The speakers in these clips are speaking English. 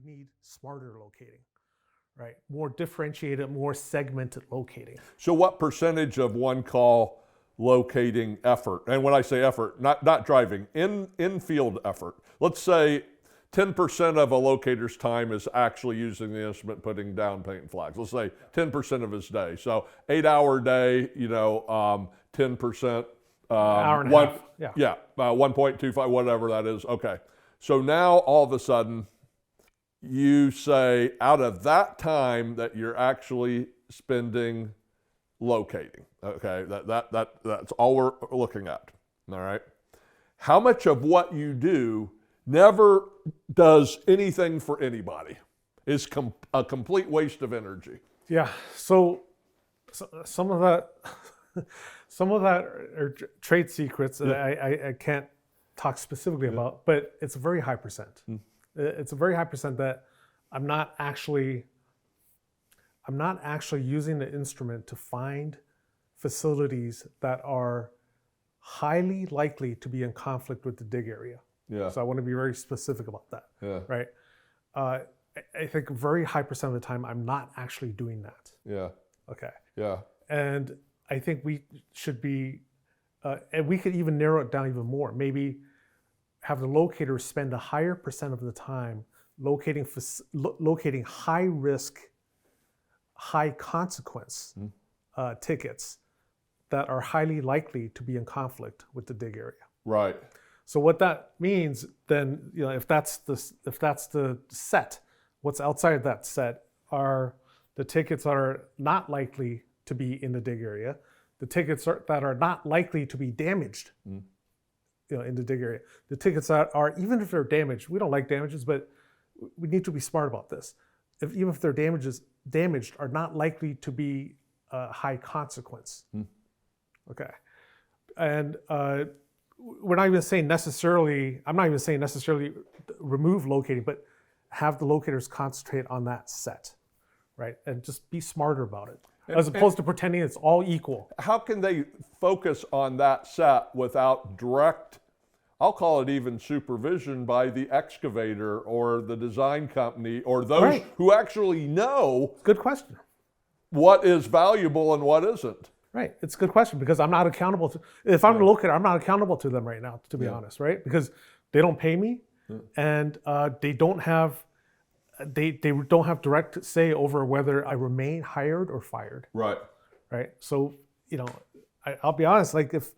need smarter locating, right? More differentiated, more segmented locating. So what percentage of one call locating effort, and when I say effort, not driving, in-field effort, let's say 10% of a locator's time is actually using the instrument, putting down paint flags. Let's say 10% of his day. So 8-hour day, 10%. Hour and a half. Yeah. Yeah, 1.25, whatever that is. Okay. So now all of a sudden, you say out of that time that you're actually spending locating. Okay, that's all we're looking at. All right. How much of what you do never does anything for anybody? Is a complete waste of energy. Yeah. So some of that. Some of that are trade secrets that I can't talk specifically about, but it's a very high percent. It's a very high percent that I'm not actually using the instrument to find facilities that are highly likely to be in conflict with the dig area. Yeah. So I want to be very specific about that. Yeah. Right. I think a very high percent of the time I'm not actually doing that. Yeah. Okay. Yeah. And I think we should be, and we could even narrow it down even more. Maybe have the locators spend a higher percent of the time locating high risk, high consequence tickets that are highly likely to be in conflict with the dig area. Right. So what that means then, if that's the set, what's outside of that set are the tickets that are not likely to be in the dig area, the tickets that are not likely to be damaged, in the dig area. The tickets that are, even if they're damaged, we don't like damages, but we need to be smart about this. Even if they're damaged, are not likely to be high consequence. Okay, and we're not even saying necessarily. I'm not even saying necessarily remove locating, but have the locators concentrate on that set, right, and just be smarter about it. As opposed to pretending it's all equal. How can they focus on that set without direct, I'll call it even supervision by the excavator or the design company or those who actually know Good question. what is valuable and what isn't? Right. It's a good question because I'm not accountable to, if I'm a locator, I'm not accountable to them right now, to be honest, right? Because they don't pay me and they don't have direct say over whether I remain hired or fired. Right. Right. So, I'll be honest, like if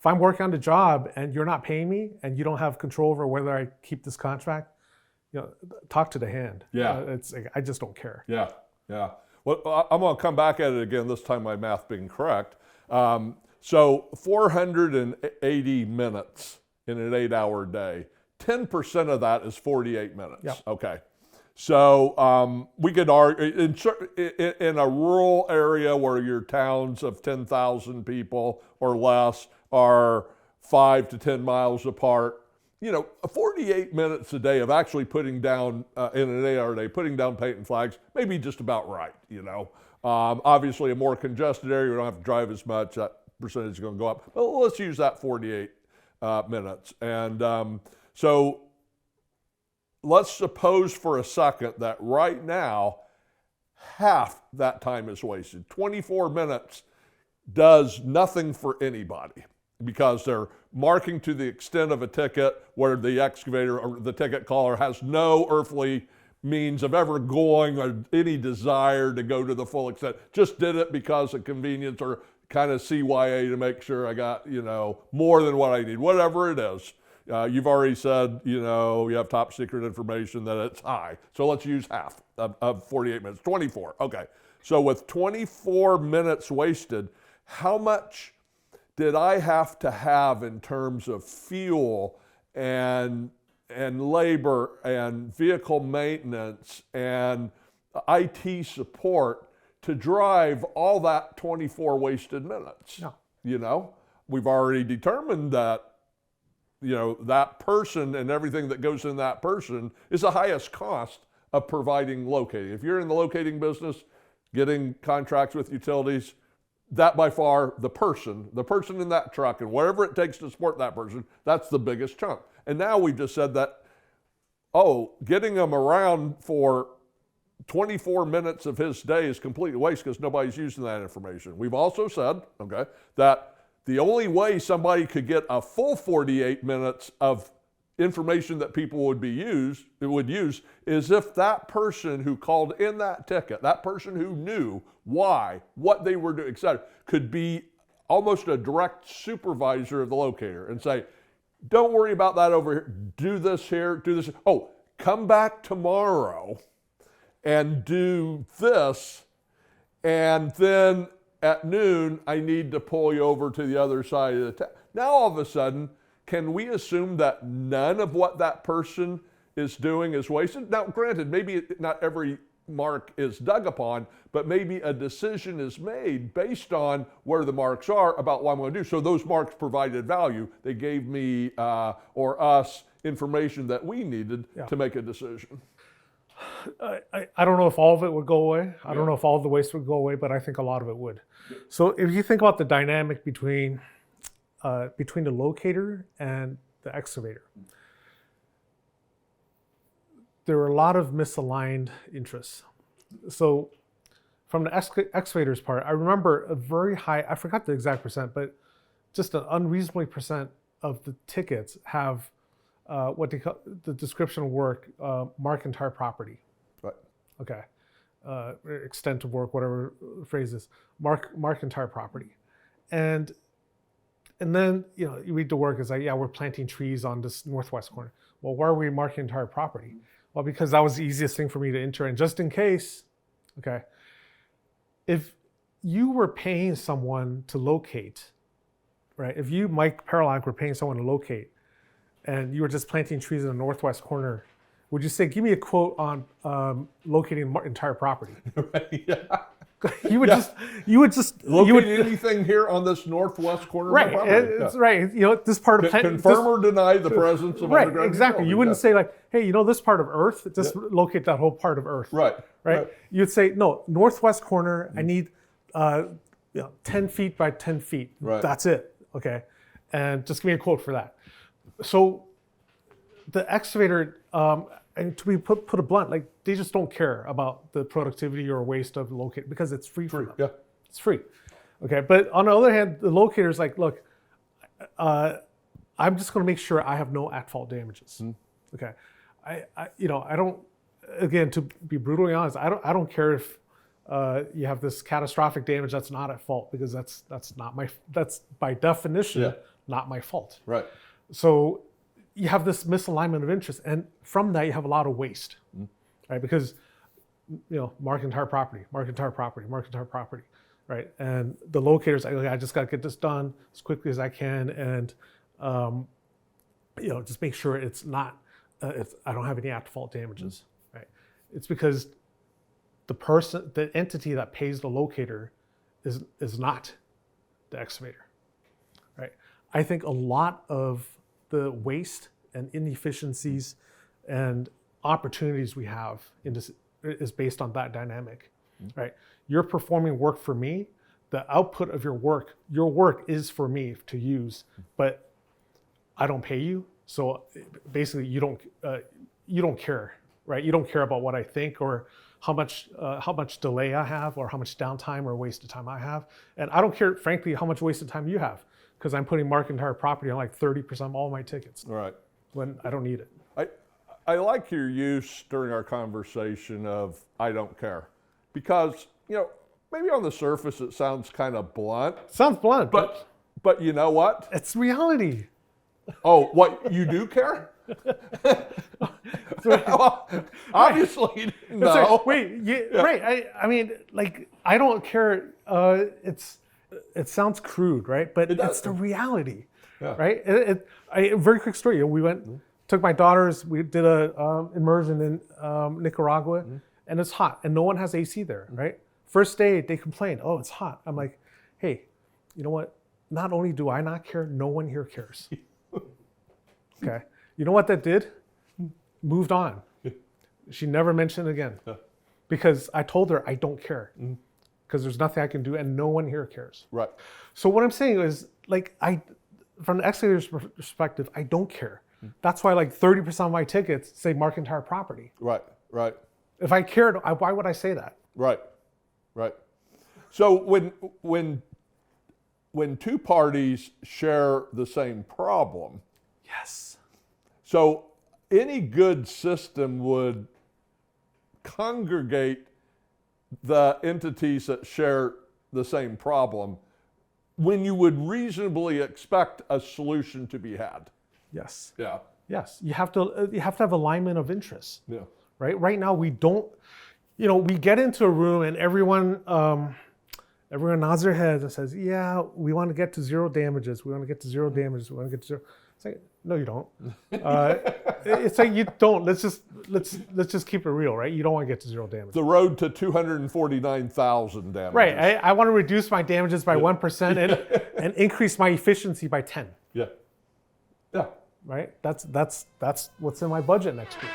I'm working on the job and you're not paying me and you don't have control over whether I keep this contract, talk to the hand. Yeah. It's like, I just don't care. Yeah. Yeah. Well, I'm going to come back at it again, this time my math being correct. So 480 minutes in an 8-hour day, 10% of that is 48 minutes. Yep. Okay. So we could argue in a rural area where your towns of 10,000 people or less are 5 to 10 miles apart, 48 minutes a day of actually putting down, in an 8-hour day, putting down paint and flags, maybe just about right, Obviously a more congested area, you don't have to drive as much, that percentage is going to go up. But let's use that 48 minutes. And so let's suppose for a second that right now, half that time is wasted. 24 minutes does nothing for anybody because they're marking to the extent of a ticket where the excavator or the ticket caller has no earthly means of ever going or any desire to go to the full extent. Just did it because of convenience or kind of CYA to make sure I got, more than what I need, whatever it is. You've already said, you have top secret information that it's high. So let's use half of 48 minutes, 24. Okay. So with 24 minutes wasted, how much did I have to have in terms of fuel and labor and vehicle maintenance and IT support to drive all that 24 wasted minutes? No. We've already determined that that person and everything that goes in that person is the highest cost of providing locating. If you're in the locating business, getting contracts with utilities, that by far, the person in that truck and whatever it takes to support that person, that's the biggest chunk. And now we've just said that oh, getting him around for 24 minutes of his day is completely waste because nobody's using that information. We've also said, okay, that the only way somebody could get a full 48 minutes of information that people would use is if that person who called in that ticket, that person who knew why, what they were doing, etc., could be almost a direct supervisor of the locator and say, don't worry about that over here, do this here, do this. Oh, come back tomorrow and do this, and then at noon, I need to pull you over to the other side of the town. Now, all of a sudden, can we assume that none of what that person is doing is wasted? Now, granted, maybe not every mark is dug upon, but maybe a decision is made based on where the marks are about what I'm going to do. So those marks provided value. They gave me or us information that we needed to make a decision. I don't know if all of it would go away. I don't know if all of the waste would go away, but I think a lot of it would. So if you think about the dynamic between the locator and the excavator, there are a lot of misaligned interests. So from the excavator's part, I remember a very high, I forgot the exact percent, but just an unreasonably percent of the tickets have what they call the description of work, mark entire property. Right. Okay. Extent of work, whatever phrase is, mark entire property. And then, you read the work, it's like, yeah, we're planting trees on this northwest corner. Well, why are we marking entire property? Well, because that was the easiest thing for me to enter. And just in case, okay, if you were paying someone to locate, right? If you, Mike Paralak, were paying someone to locate, and you were just planting trees in the northwest corner, would you say, give me a quote on locating entire property? Right, yeah. You would just locate anything here on this northwest corner right, of my property. it's right. This part of confirm or deny the presence of underground exactly. utilities. You wouldn't say like, hey, this part of Earth, just locate that whole part of Earth. Right. You'd say, no, northwest corner. I need 10 feet by 10 feet. Right. That's it. Okay, and just give me a quote for that. So the excavator, and to be put it blunt, like they just don't care about the productivity or waste of the locator because it's free for them. Yeah. It's free. Okay, but on the other hand, the locator's like, look, I'm just going to make sure I have no at-fault damages. Okay, I don't. Again, to be brutally honest, I don't care if you have this catastrophic damage that's not at fault because that's by definition not my fault. Right. So you have this misalignment of interest, and from that you have a lot of waste, right? Because mark entire property, right? And the locator's like, I just got to get this done as quickly as I can, and just make sure it's not, I don't have any at-fault damages, right? It's because the entity that pays the locator is not the excavator, right? I think a lot of the waste and inefficiencies and opportunities we have in this is based on that dynamic, right? You're performing work for me. The output of your work is for me to use, but I don't pay you. So basically, you don't care, right? You don't care about what I think or how much delay I have or how much downtime or wasted time I have, and I don't care, frankly, how much wasted time you have, because I'm putting mark entire property on like 30% of all my tickets. Right. When I don't need it. I like your use during our conversation of I don't care, because maybe on the surface it sounds kind of blunt. Sounds blunt, but you know what? It's reality. Oh, what, you do care? Well, obviously, no. Wait, right? I mean, like, I don't care. It sounds crude, right? But it's the reality, right? A very quick story. We took my daughters. We did a immersion in Nicaragua, and it's hot, and no one has AC there, right? First day, they complained, "Oh, it's hot." I'm like, "Hey, you know what? Not only do I not care, no one here cares." Okay, you know what that did? Moved on. She never mentioned it again, because I told her I don't care, because there's nothing I can do, and no one here cares. Right. So what I'm saying is, like, from the excavator's perspective, I don't care. That's why like 30% of my tickets say mark entire property. Right. Right. If I cared, why would I say that? Right. Right. So when two parties share the same problem, Yes. so any good system would congregate the entities that share the same problem when you would reasonably expect a solution to be had. Yes. Yeah. Yes. You have to have alignment of interests. Yeah. Right? Right now we don't, we get into a room and everyone nods their heads and says, yeah, we want to get to zero damages. We want to get to zero damages. We want to get to zero. It's like, no, you don't. It's like you don't. Let's just keep it real, right? You don't want to get to zero damage. The road to 249,000 damages. Right. I want to reduce my damages by 1% and increase my efficiency by 10. Yeah. Yeah. Right. That's what's in my budget next year.